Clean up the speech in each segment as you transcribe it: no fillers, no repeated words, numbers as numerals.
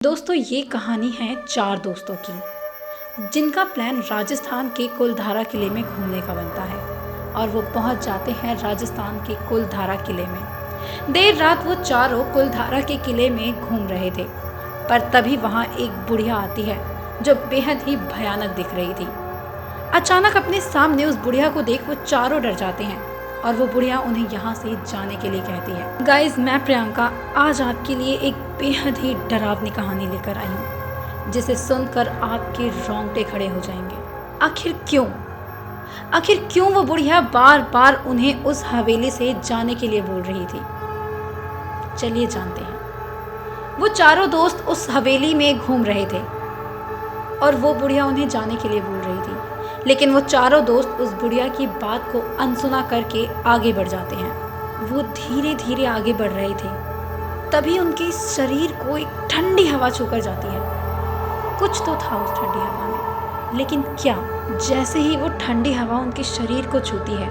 दोस्तों ये कहानी है 4 दोस्तों की जिनका प्लान राजस्थान के कुलधारा किले में घूमने का बनता है और वो पहुंच जाते हैं राजस्थान के कुलधारा किले में। देर रात वो चारों कुलधारा के किले में घूम रहे थे, पर तभी वहां एक बुढ़िया आती है जो बेहद ही भयानक दिख रही थी। अचानक अपने सामने उस बुढ़िया को देख वो चारों डर जाते हैं और वो बुढ़िया उन्हें यहाँ से जाने के लिए कहती है। गाइज, मैं प्रियंका आज आपके लिए एक बेहद ही डरावनी कहानी लेकर आई हूँ जिसे सुनकर आपके रोंगटे खड़े हो जाएंगे। आखिर क्यों वो बुढ़िया बार बार उन्हें उस हवेली से जाने के लिए बोल रही थी? चलिए जानते हैं। वो चारों दोस्त उस हवेली में घूम रहे थे और वो बुढ़िया उन्हें जाने के लिए बोल रही थी, लेकिन वो चारों दोस्त उस बुढ़िया की बात को अनसुना करके आगे बढ़ जाते हैं। वो धीरे धीरे आगे बढ़ रहे थे, तभी उनके शरीर को एक ठंडी हवा छूकर जाती है। कुछ तो था उस ठंडी हवा में, लेकिन क्या? जैसे ही वो ठंडी हवा उनके शरीर को छूती है,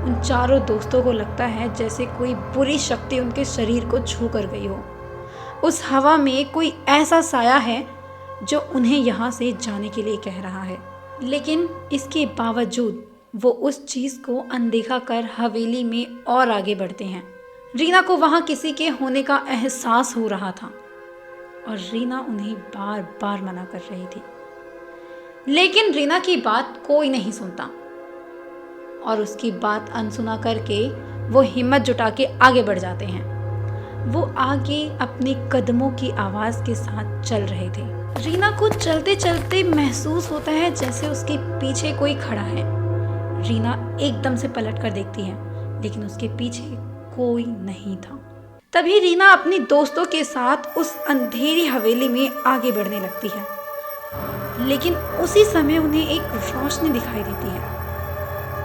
उन चारों दोस्तों को लगता है जैसे कोई बुरी शक्ति उनके शरीर को छू कर गई हो। उस हवा में कोई ऐसा साया है जो उन्हें यहाँ से जाने के लिए कह रहा है, लेकिन इसके बावजूद वो उस चीज़ को अनदेखा कर हवेली में और आगे बढ़ते हैं। रीना को वहाँ किसी के होने का एहसास हो रहा था और रीना उन्हें बार बार मना कर रही थी, लेकिन रीना की बात कोई नहीं सुनता और उसकी बात अनसुना करके वो हिम्मत जुटा के आगे बढ़ जाते हैं। वो आगे अपने कदमों की आवाज़ के साथ चल रहे थे। रीना को चलते चलते महसूस होता है जैसे उसके पीछे कोई खड़ा है। रीना एकदम से पलट कर देखती है, लेकिन उसके पीछे कोई नहीं था। तभी रीना अपनी दोस्तों के साथ उस अंधेरी हवेली में आगे बढ़ने लगती है, लेकिन उसी समय उन्हें एक रोशनी दिखाई देती है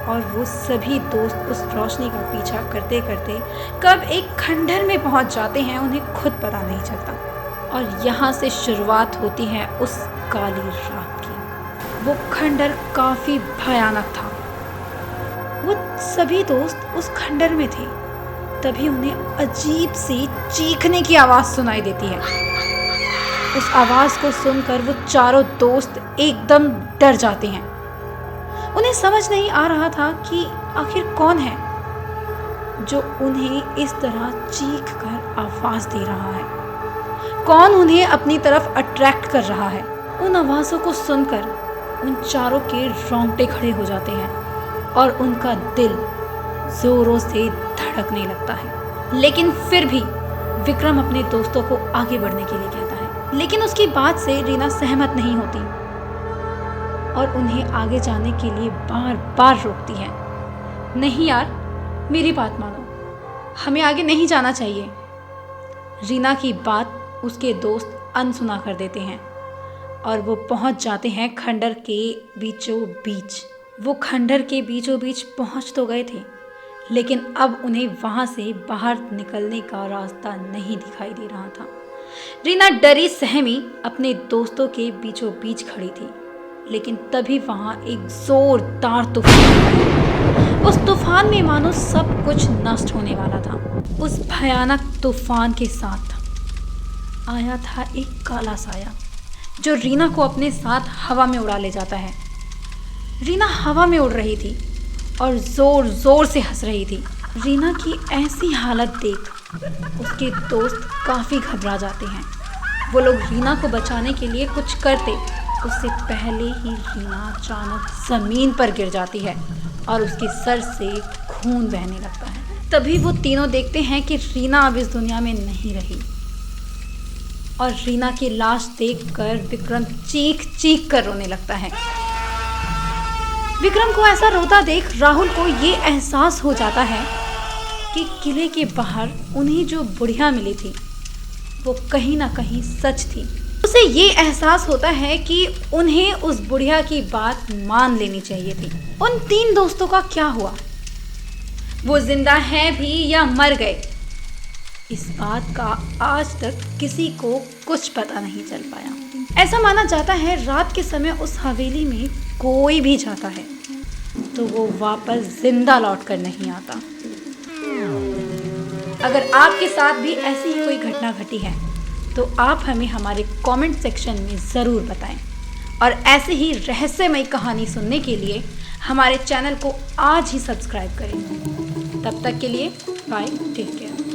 और वो सभी दोस्त उस रोशनी का पीछा करते करते कब एक खंडहर में पहुंच जाते हैं उन्हें खुद पता नहीं चलता। और यहाँ से शुरुआत होती है उस काली रात की। वो खंडहर काफ़ी भयानक था। वो सभी दोस्त उस खंडहर में थे, तभी उन्हें अजीब सी चीखने की आवाज़ सुनाई देती है। उस आवाज़ को सुनकर वो चारों दोस्त एकदम डर जाते हैं। उन्हें समझ नहीं आ रहा था कि आखिर कौन है जो उन्हें इस तरह चीख कर आवाज़ दे रहा है, कौन उन्हें अपनी तरफ अट्रैक्ट कर रहा है। उन आवाज़ों को सुनकर उन चारों के रोंगटे खड़े हो जाते हैं और उनका दिल जोरों से धड़कने लगता है। लेकिन फिर भी विक्रम अपने दोस्तों को आगे बढ़ने के लिए कहता है, लेकिन उसकी बात से रीना सहमत नहीं होती और उन्हें आगे जाने के लिए बार बार रोकती है। नहीं यार, मेरी बात मानो, हमें आगे नहीं जाना चाहिए। रीना की बात उसके दोस्त अनसुना कर देते हैं और वो पहुंच जाते हैं खंडहर के बीचों बीच। वो खंडहर के बीचों बीच पहुंच तो गए थे, लेकिन अब उन्हें वहां से बाहर निकलने का रास्ता नहीं दिखाई दे रहा था। रीना डरी सहमी अपने दोस्तों के बीचों बीच खड़ी थी, लेकिन तभी वहां एक जोरदार तूफान आया। उस तूफान में मानो सब कुछ नष्ट होने वाला था। उस भयानक तूफान के साथ आया था एक काला साया जो रीना को अपने साथ हवा में उड़ा ले जाता है। रीना हवा में उड़ रही थी और जोर जोर से हंस रही थी। रीना की ऐसी हालत देख उसके दोस्त काफ़ी घबरा जाते हैं। वो लोग रीना को बचाने के लिए कुछ करते उससे पहले ही रीना अचानक ज़मीन पर गिर जाती है और उसके सर से खून बहने लगता है। तभी वो तीनों देखते हैं कि रीना अब इस दुनिया में नहीं रही और रीना की लाश देखकर विक्रम चीख चीख कर रोने लगता है। विक्रम को ऐसा रोता देख राहुल को ये एहसास हो जाता है कि किले के बाहर उन्हें जो बुढ़िया मिली थी वो कहीं ना कहीं सच थी। उसे ये एहसास होता है कि उन्हें उस बुढ़िया की बात मान लेनी चाहिए थी। उन 3 दोस्तों का क्या हुआ? वो जिंदा हैं भी या मर गए? इस बात का आज तक किसी को कुछ पता नहीं चल पाया। ऐसा माना जाता है रात के समय उस हवेली में कोई भी जाता है तो वो वापस जिंदा लौट कर नहीं आता। अगर आपके साथ भी ऐसी ही कोई घटना घटी है तो आप हमें हमारे कमेंट सेक्शन में ज़रूर बताएं। और ऐसे ही रहस्यमय कहानी सुनने के लिए हमारे चैनल को आज ही सब्सक्राइब करें। तब तक के लिए बाय, टेक केयर।